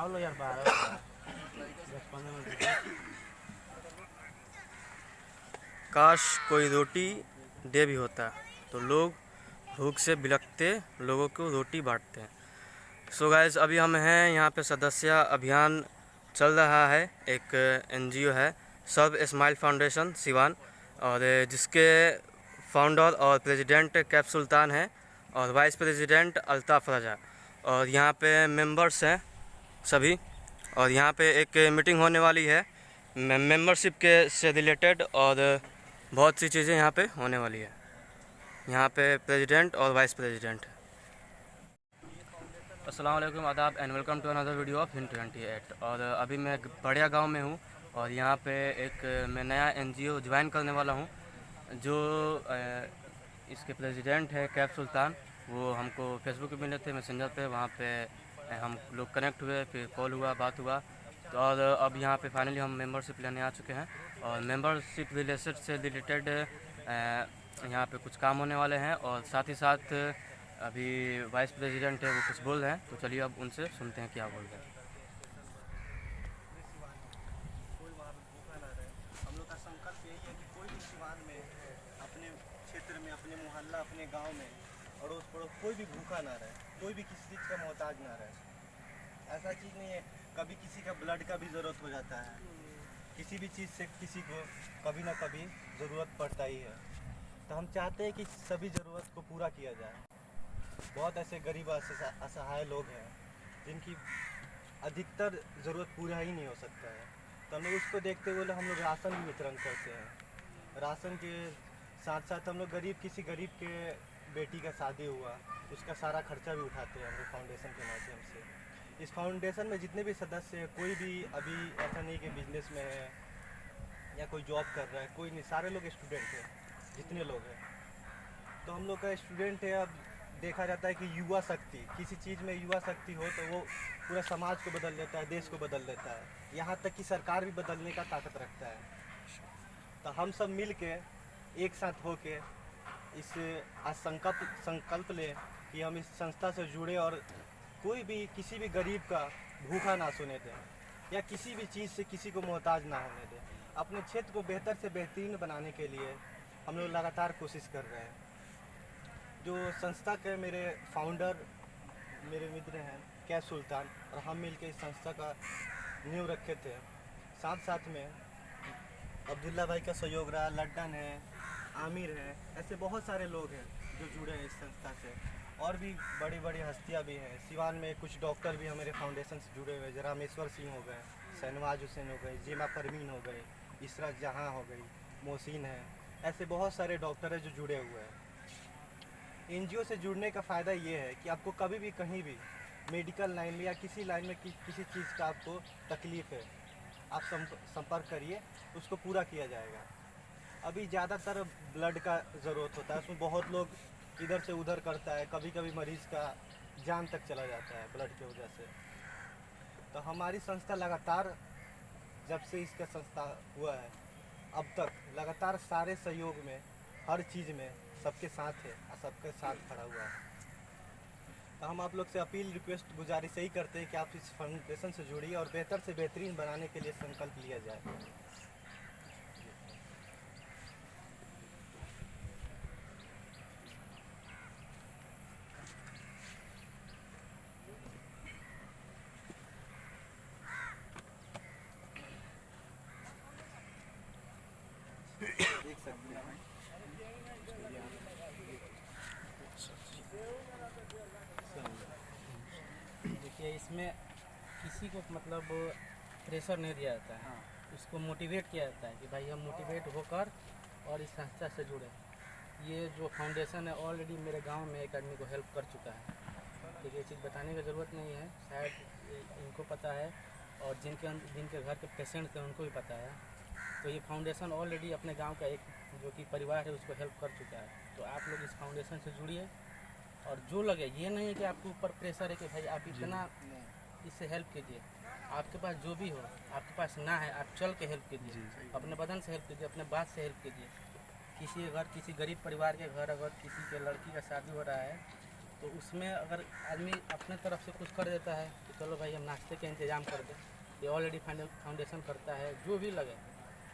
और लो यार 12 10-15 मिनट। काश कोई रोटी दे भी होता तो लोग भूख से बिलखते लोगों को रोटी बांटते हैं। सो गाइस, अभी हम हैं यहाँ पे सदस्य अभियान चल रहा है। एक एनजीओ है सर्व स्माइल फाउंडेशन सिवान, और जिसके फाउंडर और प्रेसिडेंट कैफ सुल्तान हैं और वाइस प्रेसिडेंट अल्ताफ़ रजा, और यहाँ पे मेंबर्स हैं सभी। और यहाँ पे एक मीटिंग होने वाली है मेंबरशिप के से रिलेटेड, और बहुत सी चीज़ें यहाँ पे होने वाली है। यहाँ पे प्रेसिडेंट और वाइस प्रेसिडेंट। अस्सलाम वालेकुम, आदाब and welcome to another video of hint 28। और अभी मैं बढ़िया गांव में हूँ और यहाँ पे एक मैं नया एनजीओ ज्वाइन करने वाला हूँ। जो इसके प्रेसिडेंट है कैफ सुल्तान, वो हमको फेसबुक पे मिले थे, मैसेंजर पे, वहाँ पे हम लोग कनेक्ट हुए, फिर कॉल हुआ, बात हुआ। तो और अब यहाँ पे फाइनली हम मेंबरशिप लेने आ चुके हैं और मेंबरशिप रिलेटेड से रिलेटेड यहाँ पे कुछ काम होने वाले हैं। और साथ ही साथ अभी वाइस प्रेसिडेंट है, वो कुछ बोल रहे हैं, तो चलिए अब उनसे सुनते हैं क्या बोल रहे हैं। हम लोग का संकल्प यही है कि कोई भी सिवान में, अपने क्षेत्र में, अपने मोहल्ला, अपने गांव में अड़ोस पड़ोस कोई भी भूखा ना रहे, कोई भी किसी चीज़ का मोहताज ना रहे। ऐसा चीज़ नहीं है, कभी किसी का ब्लड का भी ज़रूरत हो जाता है, किसी भी चीज़ से किसी को कभी ना कभी ज़रूरत पड़ता ही है। तो हम चाहते हैं कि सभी ज़रूरत को पूरा किया जाए। बहुत ऐसे गरीब असहाय लोग हैं जिनकी अधिकतर ज़रूरत पूरा ही नहीं हो सकता है, तो हम लोग उसको देखते हुए हम लोग राशन भी वितरण करते हैं। राशन के साथ साथ हम लोग किसी गरीब के बेटी का शादी हुआ, उसका सारा खर्चा भी उठाते हैं हम लोग फाउंडेशन के माध्यम से। इस फाउंडेशन में जितने भी सदस्य हैं, कोई भी अभी ऐसा नहीं कि बिजनेस में है या कोई जॉब कर रहा है, कोई नहीं, सारे लोग स्टूडेंट हैं जितने लोग हैं। तो हम लोग का स्टूडेंट है। अब देखा जाता है कि युवा शक्ति, किसी चीज़ में युवा शक्ति हो तो वो पूरा समाज को बदल देता है, देश को बदल देता है, यहाँ तक कि सरकार भी बदलने का ताकत रखता है। तो हम सब मिल के एक साथ हो के इस आज संकल्प लें कि हम इस संस्था से जुड़े और कोई भी किसी भी गरीब का भूखा ना सोने दें या किसी भी चीज़ से किसी को मोहताज ना होने दें। अपने क्षेत्र को बेहतर से बेहतरीन बनाने के लिए हम लोग लगातार कोशिश कर रहे हैं। जो संस्था के मेरे फाउंडर मेरे मित्र हैं कैफ सुल्तान, और हम मिलकर इस संस्था का नींव रखे थे। साथ साथ में अब्दुल्ला भाई का सहयोग रहा, लड्डन है, आमिर है, ऐसे बहुत सारे लोग हैं जो जुड़े हैं इस संस्था से। और भी बड़ी बड़ी हस्तियां भी हैं सिवान में। कुछ डॉक्टर भी हमारे फाउंडेशन से जुड़े हुए, रामेश्वर सिंह हो गए, शहनवाज हुसैन हो गए, जीमा परवीन हो गए, इसरत जहाँ हो गई, मोहसिन है, ऐसे बहुत सारे डॉक्टर हैं जो जुड़े हुए हैं। एनजीओ से जुड़ने का फ़ायदा ये है कि आपको कभी भी कहीं भी मेडिकल लाइन में या किसी लाइन में किसी चीज़ का आपको तकलीफ़ है, आप संपर्क करिए, उसको पूरा किया जाएगा। अभी ज़्यादातर ब्लड का ज़रूरत होता है, उसमें बहुत लोग इधर से उधर करता है, कभी कभी मरीज़ का जान तक चला जाता है ब्लड की वजह से। तो हमारी संस्था लगातार, जब से इसका संस्था हुआ है अब तक, लगातार सारे सहयोग में, हर चीज़ में सबके साथ है और सबके साथ खड़ा हुआ है। तो हम आप लोग से अपील, रिक्वेस्ट, गुजारिश यही करते हैं कि आप इस फाउंडेशन से जुड़िए और बेहतर से बेहतरीन बनाने के लिए संकल्प लिया जाए। देख सकते हैं देखिए, इसमें किसी को मतलब प्रेशर नहीं दिया जाता है, उसको मोटिवेट किया जाता है कि भाई हम मोटिवेट होकर और इस संस्था से जुड़े। ये जो फाउंडेशन है ऑलरेडी मेरे गांव में एक आदमी को हेल्प कर चुका है। ठीक है, ये चीज़ बताने की ज़रूरत नहीं है, शायद इनको पता है और जिनके घर के पेशेंट थे उनको भी पता है। तो ये फाउंडेशन ऑलरेडी अपने गांव का एक जो कि परिवार है उसको हेल्प कर चुका है। तो आप लोग इस फाउंडेशन से जुड़िए और जो लगे, ये नहीं है कि आपके ऊपर प्रेशर है कि भाई आप इतना इससे हेल्प कीजिए। आपके पास जो भी हो, आपके पास ना है, आप चल के हेल्प कीजिए, अपने बदन से हेल्प कीजिए, अपने बात से हेल्प कीजिए। किसी घर, किसी गरीब परिवार के घर अगर किसी के लड़की का शादी हो रहा है तो उसमें अगर आदमी अपने तरफ से कुछ कर देता है चलो भाई हम नाश्ते का इंतज़ाम कर दें, ये ऑलरेडी फाउंडेशन करता है, जो भी लगे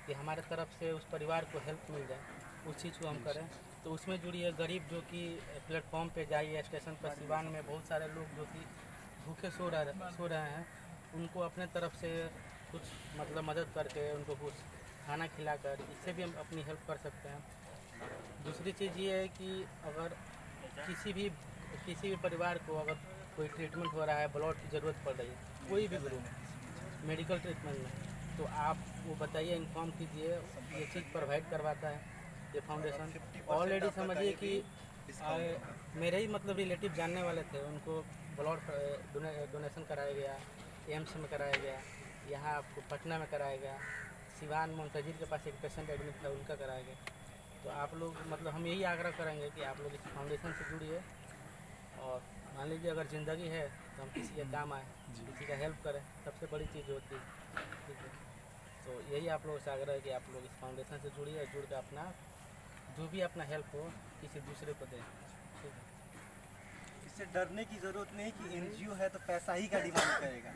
कि हमारे तरफ से उस परिवार को हेल्प मिल जाए, उस चीज़ को हम करें। तो उसमें जुड़िए, गरीब जो कि प्लेटफॉर्म पे जाइए, स्टेशन पर सिवान में बहुत सारे लोग जो कि भूखे सो रहे हैं, उनको अपने तरफ से कुछ मतलब मदद करके उनको कुछ खाना खिलाकर, इससे भी हम अपनी हेल्प कर सकते हैं। दूसरी चीज़ ये है कि अगर किसी भी परिवार को अगर कोई ट्रीटमेंट हो रहा है, ब्लड की ज़रूरत पड़ रही है, कोई भी ग्रुप मेडिकल ट्रीटमेंट में, तो आप वो बताइए, इन्फॉर्म कीजिए, ये चीज़ प्रोवाइड करवाता है ये फाउंडेशन। ऑलरेडी समझिए कि मेरे ही मतलब रिलेटिव जानने वाले थे, उनको ब्लड डोनेशन कराया गया, एम्स में कराया गया, यहाँ आपको पटना में कराया गया, सिवान मुंतजिर के पास एक पेशेंट एडमिट था, उनका कराया गया। तो आप लोग मतलब हम यही आग्रह करेंगे कि आप लोग इस फाउंडेशन से जुड़िए, और मान लीजिए अगर ज़िंदगी है तो हम किसी के काम आए, किसी का हेल्प करें, सबसे बड़ी चीज़ होती है, ठीक है। तो यही आप लोगों से आग्रह है कि आप लोग इस फाउंडेशन से जुड़िए, जुड़ कर अपना जो भी अपना हेल्प हो किसी दूसरे को दें, ठीक है। इससे डरने की ज़रूरत नहीं कि एनजीओ है तो पैसा ही का डिमांड करेगा।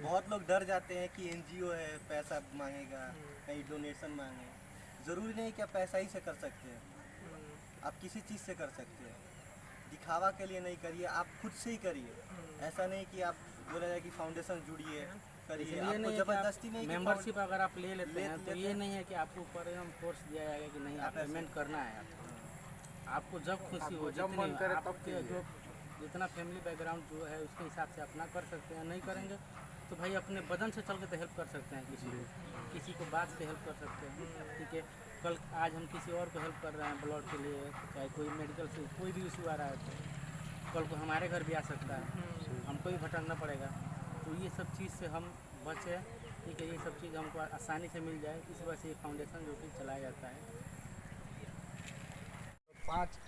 बहुत लोग डर जाते हैं कि एनजीओ है पैसा मांगेगा, कहीं डोनेशन मांगे। ज़रूरी नहीं कि आप पैसा ही से कर सकते हैं, आप किसी चीज़ से कर सकते हैं। दिखावा के लिए नहीं करिए, आप खुद से ही करिए। ऐसा नहीं कि आप बोला जाए कि फाउंडेशन जुड़िए करिए, आपको ज़बरदस्ती नहीं। मेंबरशिप अगर आप ले लेते हैं तो ये नहीं है कि आपको ऊपर एकदम फोर्स दिया जाएगा कि नहीं आप पेमेंट करना है। आपको जब खुशी हो, जितनी आपके जो जितना फैमिली बैकग्राउंड जो है उसके हिसाब से अपना कर सकते हैं। नहीं करेंगे तो भाई अपने बदन से चल के तो हेल्प कर सकते हैं, किसी को बात से हेल्प कर सकते हैं, ठीक है। कल आज हम किसी और को हेल्प कर रहे हैं ब्लड के लिए, चाहे कोई मेडिकल से कोई भी इशू आ रहा है तो कल को हमारे घर भी आ सकता है, हमको भी भटकना पड़ेगा। तो ये सब चीज़ से हम बचें, ठीक है। ये सब चीज़ हमको आसानी से मिल जाए, इस वजह से ये फाउंडेशन जो कि चलाया जाता है। 5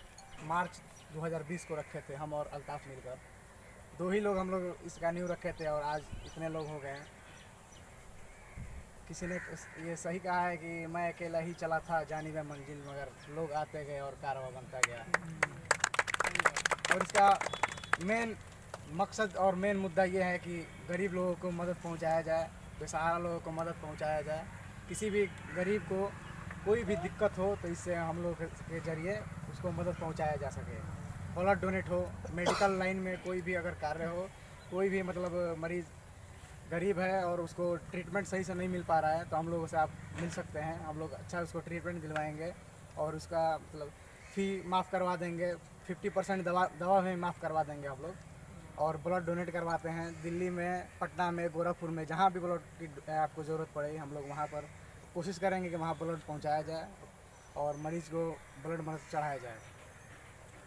मार्च 2020 को रखे थे हम और अल्ताफ़ मिलकर, 2 ही लोग हम लोग इसका न्यू रखे थे और आज इतने लोग हो गए हैं। किसी ने ये सही कहा है कि मैं अकेला ही चला था जानिबे मंजिल, मगर लोग आते गए और कारवां बनता गया। और इसका मेन मकसद और मेन मुद्दा ये है कि गरीब लोगों को मदद पहुंचाया जाए, बेसहारा लोगों को मदद पहुंचाया जाए। किसी भी गरीब को कोई भी दिक्कत हो तो इससे हम लोग के ज़रिए उसको मदद पहुंचाया जा सके। ब्लड डोनेट हो, मेडिकल लाइन में कोई भी अगर कार्य हो, कोई भी मतलब मरीज़ गरीब है और उसको ट्रीटमेंट सही से नहीं मिल पा रहा है तो हम लोगों से आप मिल सकते हैं। हम लोग अच्छा उसको ट्रीटमेंट दिलवाएंगे और उसका मतलब फ़ी माफ़ करवा देंगे, 50% दवा में माफ़ करवा देंगे हम लोग। और ब्लड डोनेट करवाते हैं दिल्ली में, पटना में, गोरखपुर में, जहाँ भी ब्लड की आपको ज़रूरत पड़े हम लोग वहाँ पर कोशिश करेंगे कि वहाँ ब्लड पहुँचाया जाए और मरीज़ को ब्लड मदद चढ़ाया जाए।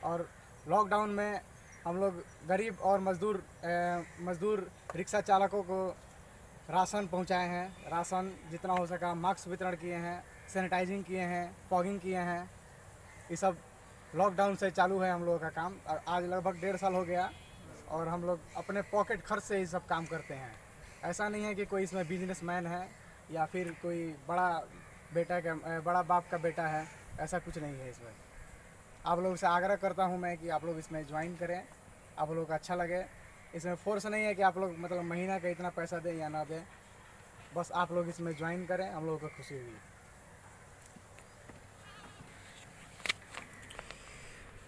और लॉकडाउन में हम लोग गरीब और मज़दूर रिक्शा चालकों को राशन पहुंचाए हैं। राशन जितना हो सका, मास्क वितरण किए हैं, सैनिटाइजिंग किए हैं, फॉगिंग किए हैं। ये सब लॉकडाउन से चालू है हम लोगों का काम। आज लगभग 1.5 साल हो गया और हम लोग अपने पॉकेट खर्च से ही सब काम करते हैं। ऐसा नहीं है कि कोई इसमें बिजनेसमैन है या फिर कोई बड़ा बाप का बेटा है, ऐसा कुछ नहीं है इसमें। आप लोगों से आग्रह करता हूं मैं कि आप लोग इसमें ज्वाइन करें, आप लोगों को अच्छा लगे। इसमें फोर्स नहीं है कि आप लोग मतलब महीना का इतना पैसा दें या ना दें, बस आप लोग इसमें ज्वाइन करें, हम लोगों को खुशी हुई।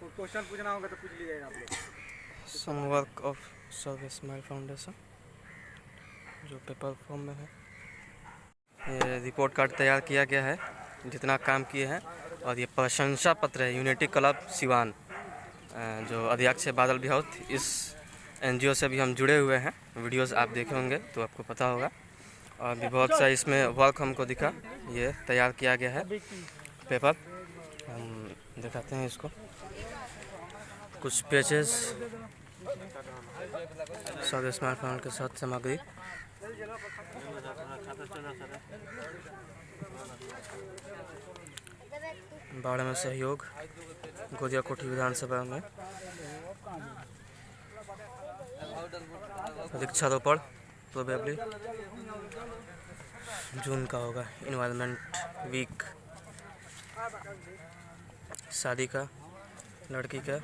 कोई क्वेश्चन पूछना होगा तो पूछ लीजिएगा आप लोग। Some work of Serve Smile Foundation जो पेपर फॉर्म में है, ये रिपोर्ट कार्ड तैयार किया गया है जितना काम किए हैं, और ये प्रशंसा पत्र है यूनिटी क्लब सिवान जो अध्यक्ष है बादल बिहाउत। इस एनजीओ से भी हम जुड़े हुए हैं, वीडियोस आप देखे होंगे तो आपको पता होगा। और भी बहुत सा इसमें वर्क हमको दिखा, ये तैयार किया गया है पेपर। हम दिखाते हैं इसको, कुछ पेजेस सर्व स्माइल फाउंड के साथ सामग्री। बाढ़ में सहयोग गोदिया कोठी विधानसभा में, वृक्षारोपण प्रोबेबली जून का होगा, इन्वायरमेंट वीक, शादी का लड़की का,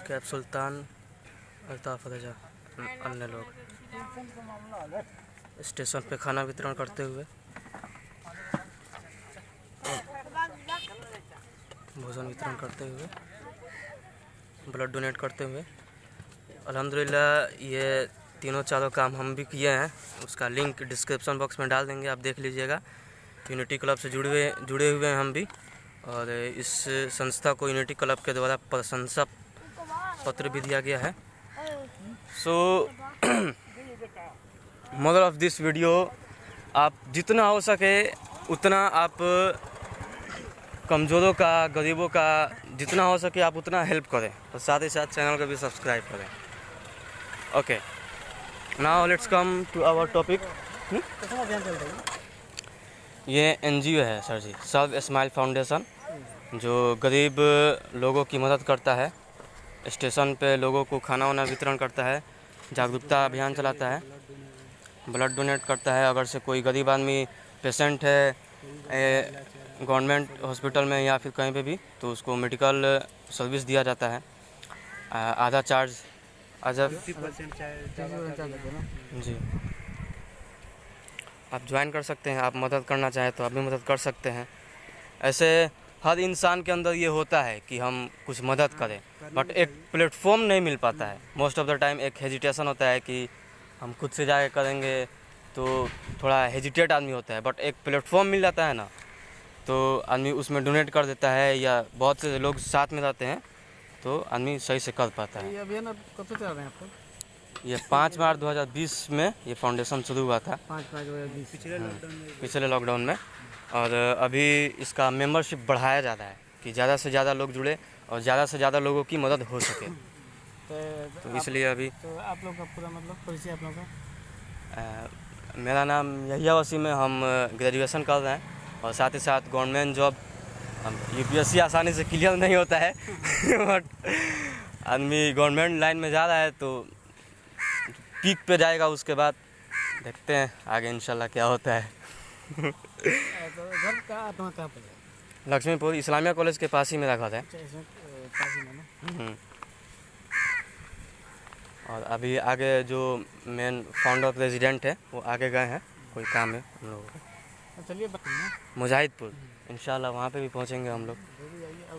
कैप सुल्तान, अल्ताफ रजा। अन्य लोग स्टेशन पे खाना वितरण करते हुए, भोजन वितरण करते हुए, ब्लड डोनेट करते हुए। अल्हम्दुलिल्लाह ये तीनों चारों काम हम भी किए हैं, उसका लिंक डिस्क्रिप्शन बॉक्स में डाल देंगे, आप देख लीजिएगा। यूनिटी क्लब से जुड़े हुए हैं हम भी, और इस संस्था को यूनिटी क्लब के द्वारा प्रशंसा पत्र भी दिया गया है। सो मदर ऑफ दिस वीडियो, आप जितना हो सके उतना आप कमज़ोरों का, गरीबों का जितना हो सके आप उतना हेल्प करें, और साथ ही साथ चैनल को भी सब्सक्राइब करें। Okay, now let's come to our topic. ये एनजीओ है सर जी, सर्व स्माइल फाउंडेशन, जो गरीब लोगों की मदद करता है, स्टेशन पे लोगों को खाना वाना वितरण करता है, जागरूकता अभियान चलाता है, ब्लड डोनेट करता है। अगर से कोई गरीब आदमी पेशेंट है गवर्नमेंट हॉस्पिटल में या फिर कहीं पे भी, तो उसको मेडिकल सर्विस दिया जाता है, आधा चार्ज जी। आप ज्वाइन कर सकते हैं, आप मदद करना चाहें तो आप भी मदद कर सकते हैं। ऐसे हर इंसान के अंदर ये होता है कि हम कुछ मदद करें, बट एक प्लेटफॉर्म नहीं मिल पाता है। मोस्ट ऑफ द टाइम एक हेजिटेशन होता है कि हम खुद से जाके करेंगे, तो थोड़ा हेजिटेट आदमी होता है। बट एक प्लेटफॉर्म मिल जाता है ना, तो आदमी उसमें डोनेट कर देता है, या बहुत से लोग साथ में रहते हैं तो आदमी सही से कर पाता है। ये अभियान अब कब से चल रहे हैं आपको? ये 5 मार्च 2020 में ये फाउंडेशन शुरू हुआ था, 5/5/2020 पिछले लॉकडाउन में। और अभी इसका मेंबरशिप बढ़ाया जा रहा है कि ज़्यादा से ज़्यादा लोग जुड़े और ज़्यादा से ज़्यादा लोगों की मदद हो सके। तो इसलिए अभी तो आप लोग का पूरा मतलब परिचय आप लोगों का? मेरा नाम यहिया वसीम है, हम ग्रेजुएशन कर रहे हैं, और साथ ही साथ गवर्नमेंट जॉब, यूपीएससी आसानी से क्लियर नहीं होता है बट आदमी गवर्नमेंट लाइन में जा रहा है तो पीक पे जाएगा, उसके बाद देखते हैं आगे इंशाल्लाह क्या होता है। तो घर का आपका कहाँ पर है? लक्ष्मीपुर इस्लामिया कॉलेज के पास ही मेरा घर है। अच्छा, इसमें पास ही में ना? और अभी आगे जो मेन फाउंडर प्रेसिडेंट है वो आगे गए हैं, कोई काम है हम लोगों को। तो चलिए मुजाहिदपुर, इंशाल्लाह वहाँ पे भी पहुँचेंगे हम लोग,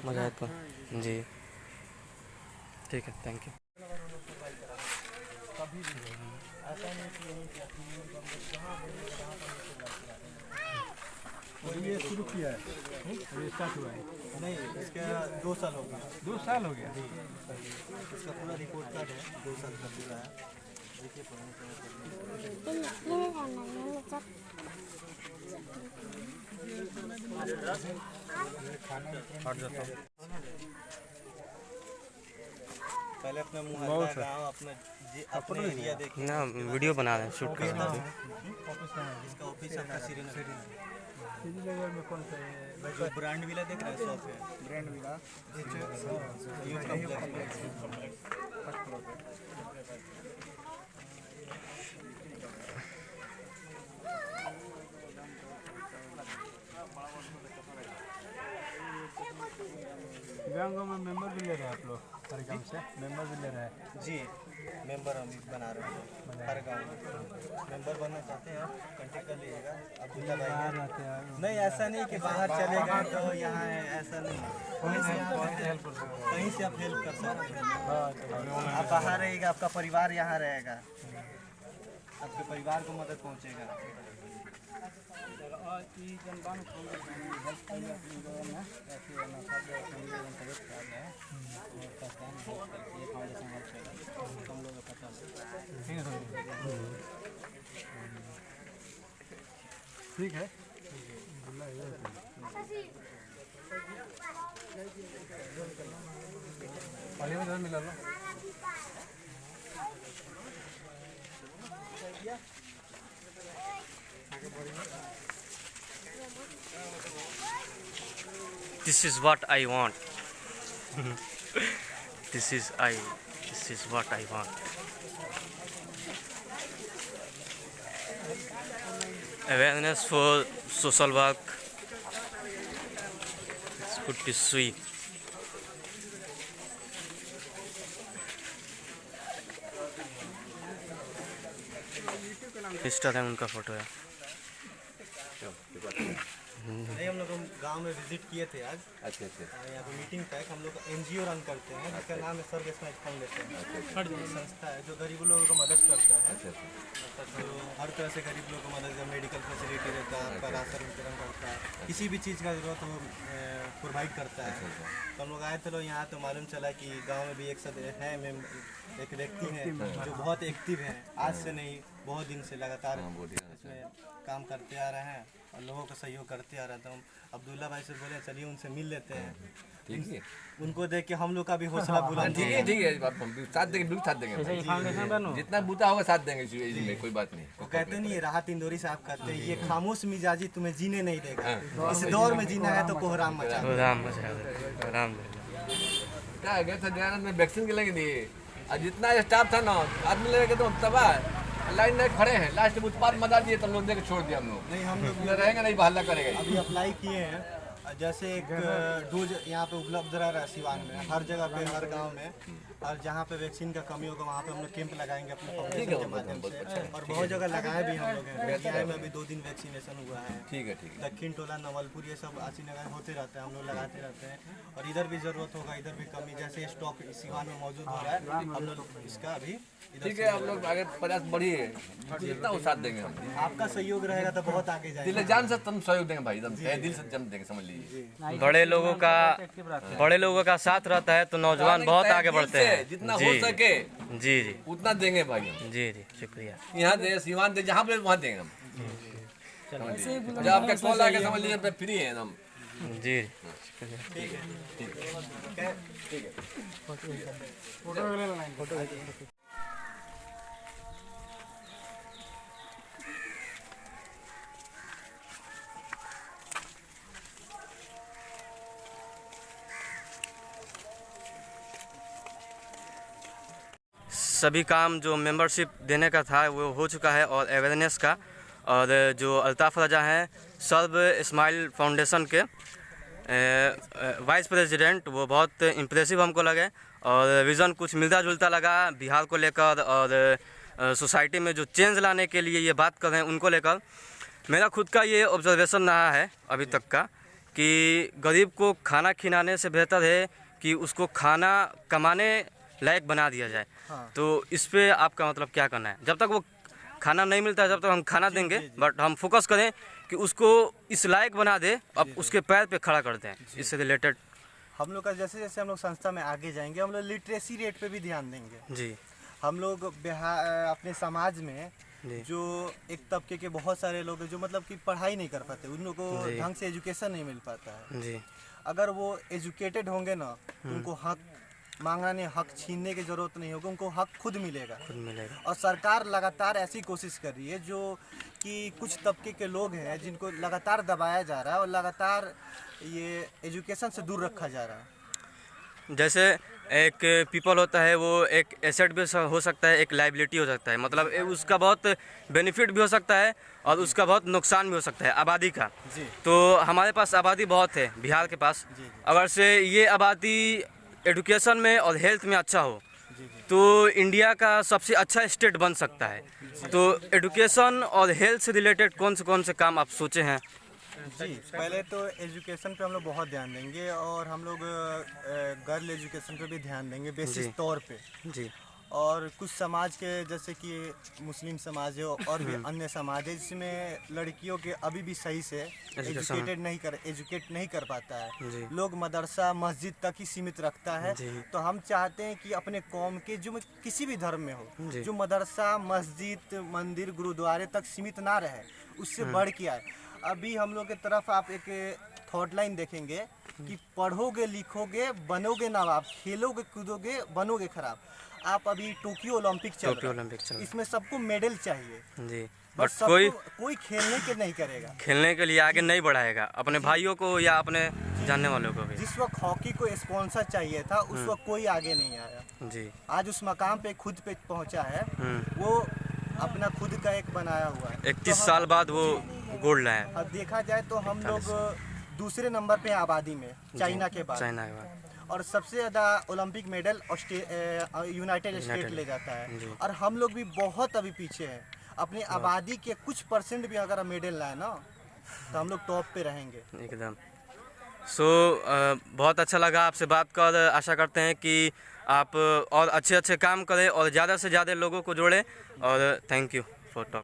मुजाहिदपुर जी। ठीक है, थैंक यू। ये शुरू किया है, ये स्टार्ट हुआ है? नहीं, इसका 2 साल हो गया। 2 साल हो गया। इसका पूरा रिपोर्ट कार्ड है, 2 साल का पूरा है। पहले अपना मुहल्ला, गाँव, अपना एरिया देखिए ना वीडियो बना रहे हैं, शूट कर रहे हैं। इसका ऑफिस आपका श्रीनगर में कौन सा है? जो ब्रांड विला देख रहे हैं, शॉप है ब्रांड विला यूथ कॉम्प्लेक्स। गाँव में मेंबर भी ले रहे हैं आप लोग? हर गाँव से मेंबर भी ले रहे हैं? जी, मेंबर हम भी बना रहे हैं हर गाँव में। मेंबर बनना चाहते हैं आप, कांटेक्ट कर लीजिएगा। अब्दुल्ला भाई बाहर रहते हैं? नहीं, ऐसा नहीं कि बाहर चले गए तो यहाँ है, ऐसा नहीं। कहीं से आप हेल्प कर सकते हैं। आप बाहर रहेगा, आपका परिवार यहाँ रहेगा, आपके परिवार को मदद पहुँचेगा। ठीक है। पानी में मिला लो। This is what I want. This is what I want. Awareness for social work. It's good to see. Minister हैं उनका फोटो है। नहीं, हम लोग गांव में विजिट किए थे आज। अच्छा अच्छा यहाँ पे मीटिंग था। हम लोग एनजीओ रन करते हैं जिसका नाम है सर्व स्माइल फाउंडेशन। ये संस्था है जो गरीब लोगों को मदद करता है। तो हर तरह से गरीब लोगों को मदद, मेडिकल फैसिलिटी देता है, आपका राशन वितरण करता है, किसी भी चीज़ का जरूरत वो प्रोवाइड करता है। तो हम लोग आए थे, लोग यहाँ तो मालूम चला कि गाँव में भी एक व्यक्ति हैं जो बहुत एक्टिव हैं, आज से नहीं बहुत दिन से लगातार इसमें काम करते आ रहे हैं और लोगों का सहयोग करते आ रहे हैं। तो हम अब्दुल्ला भाई से बोले चलिए उनसे मिल लेते हैं। ठीक है उनको देख के हम लोग का भी हौसला बुलंद ठीक है ठीक है, हम भी साथ देंगे, बिल्कुल साथ देंगे, फाउंडेशन बनो। जितना बूता होगा साथ देंगे इसमें, कोई बात नहीं। वो कहते नहीं, राहत इंदौरी साहब कहते हैं ये खामोश मिजाजी तुम्हें जीने नहीं देगा, इस दौर में जीना है तो कोहराम मचा दो। राम राम क्या है गए थे दयानंद में वैक्सीन के लगे दिए, और जितना स्टाफ था ना आदमी लगे तो तबाह लाइन में खड़े हैं, लास्ट में उत्पाद मदा दिए तो लोग देकर छोड़ दिया हम लोग। नहीं, हम लोग रहेंगे नहीं, बहला करेगा। अभी अप्लाई किए हैं। जैसे एक डोज यहाँ पे उपलब्ध रह रहा है सिवान में, हर जगह पे, हर गांव में, और जहाँ पे वैक्सीन का कमी होगा वहाँ पे हम लोग कैंप लगाएंगे अपने फाउंडेशन के माध्यम से। और बहुत जगह लगाए भी हम लोग हैं। बेतिया में अभी 2 दिन वैक्सीनेशन हुआ है। ठीक है ठीक है, दक्षिण टोला, नवलपुर, ये सब आशीनगर होते रहते हैं, हम लोग लगाते रहते हैं। और इधर भी जरूरत होगा, इधर भी कमी, जैसे स्टॉक सिवान में मौजूद हो रहा है, हम लोग इसका अभी ठीक है, हम लोग आगे प्रयास बढ़िए, जितना वो साथ देंगे हम। आपका सहयोग रहेगा तो बहुत आगे जाएगा। दिल जान से तुम सहयोग देंगे भाई, एकदम दिल से जम देंगे, समझ लीजिए। बड़े लोगों का साथ रहता है तो नौजवान बहुत आगे बढ़ते हैं। जितना हो सके जी जी उतना देंगे भाई हम। जी जी शुक्रिया। यहाँ दे, सिवान दे, जहाँ पे वहाँ देंगे हम। जब आपका कॉल आके समझ लीजिए फ्री है हम। जी सभी काम जो मेंबरशिप देने का था वो हो चुका है, और अवेयरनेस का, और जो अल्ताफ़ रजा हैं सर्व स्माइल फाउंडेशन के वाइस प्रेसिडेंट, वो बहुत इम्प्रेसिव हमको लगे, और विज़न कुछ मिलता जुलता लगा बिहार को लेकर, और सोसाइटी में जो चेंज लाने के लिए ये बात कर रहे हैं उनको लेकर। मेरा खुद का ये ऑब्जर्वेशन रहा है अभी तक का कि गरीब को खाना खिलाने से बेहतर है कि उसको खाना कमाने लायक बना दिया जाए। तो इस पे आपका मतलब क्या करना है? जब तक वो खाना नहीं मिलता है जब तक हम खाना देंगे, बट हम फोकस करें कि उसको इस लायक बना दे, अब उसके पैर पे खड़ा कर दें। इससे रिलेटेड हम लोग का जैसे जैसे हम लोग संस्था में आगे जाएंगे, हम लोग लिटरेसी रेट पे भी ध्यान देंगे। जी हम लोग बिहार अपने समाज में जो एक तबके के बहुत सारे लोग हैं जो मतलब कि पढ़ाई नहीं कर पाते, उन लोगों को ढंग से एजुकेशन नहीं मिल पाता है। जी अगर वो एजुकेटेड होंगे ना तो उनको हक मांगना नहीं, हक छीनने की जरूरत नहीं होगी, उनको हक खुद मिलेगा। और सरकार लगातार ऐसी कोशिश कर रही है जो कि कुछ तबके के लोग हैं जिनको लगातार दबाया जा रहा है और लगातार ये एजुकेशन से दूर रखा जा रहा है। जैसे एक पीपल होता है वो एक एसेट भी हो सकता है, एक लाइबिलिटी हो सकता है, मतलब उसका बहुत बेनिफिट भी हो सकता है और उसका बहुत नुकसान भी हो सकता है आबादी का। तो हमारे पास आबादी बहुत है बिहार के पास, अगर से ये आबादी एजुकेशन में और हेल्थ में अच्छा हो तो इंडिया का सबसे अच्छा स्टेट बन सकता है। तो एजुकेशन और हेल्थ से रिलेटेड कौन से काम आप सोचे हैं? जी, पहले तो एजुकेशन पे हम लोग बहुत ध्यान देंगे और हम लोग गर्ल एजुकेशन पे भी ध्यान देंगे बेसिक तौर पे। जी। और कुछ समाज के जैसे कि मुस्लिम समाज है और भी अन्य समाज है जिसमें लड़कियों के अभी भी सही से एजुकेट नहीं कर पाता है, लोग मदरसा मस्जिद तक ही सीमित रखता है। तो हम चाहते हैं कि अपने कौम के जो किसी भी धर्म में हो, जो मदरसा मस्जिद मंदिर गुरुद्वारे तक सीमित ना रहे, उससे बढ़ के आए। अभी हम लोग की तरफ आप एक थॉट लाइन देखेंगे कि पढ़ोगे लिखोगे बनोगे नवाब, खेलोगे कूदोगे बनोगे खराब। आप अभी टोक्यो ओलंपिक चल रहा है, इसमें सबको मेडल चाहिए जी, बट कोई खेलने के नहीं करेगा, खेलने के लिए आगे नहीं बढ़ाएगा अपने भाइयों को या अपने जानने वालों को भी। जिस वक्त हॉकी को स्पॉन्सर चाहिए था उस वक्त कोई आगे नहीं आया जी। आज उस मकाम पे खुद पे पहुंचा है, वो अपना खुद का एक बनाया हुआ है। 31 साल बाद वो गोल्ड लाया है। अब देखा जाए तो हम लोग दूसरे नंबर पे आबादी में चाइना के बाद, और सबसे ज़्यादा ओलंपिक मेडल यूनाइटेड स्टेट ले जाता है, और हम लोग भी बहुत अभी पीछे हैं। अपनी आबादी के कुछ % भी अगर हम मेडल लाए ना, तो हम लोग टॉप पे रहेंगे एकदम। बहुत अच्छा लगा आपसे बात कर। आशा करते हैं कि आप और अच्छे अच्छे काम करें और ज़्यादा से ज़्यादा लोगों को जोड़ें। और थैंक यू फॉर टॉक।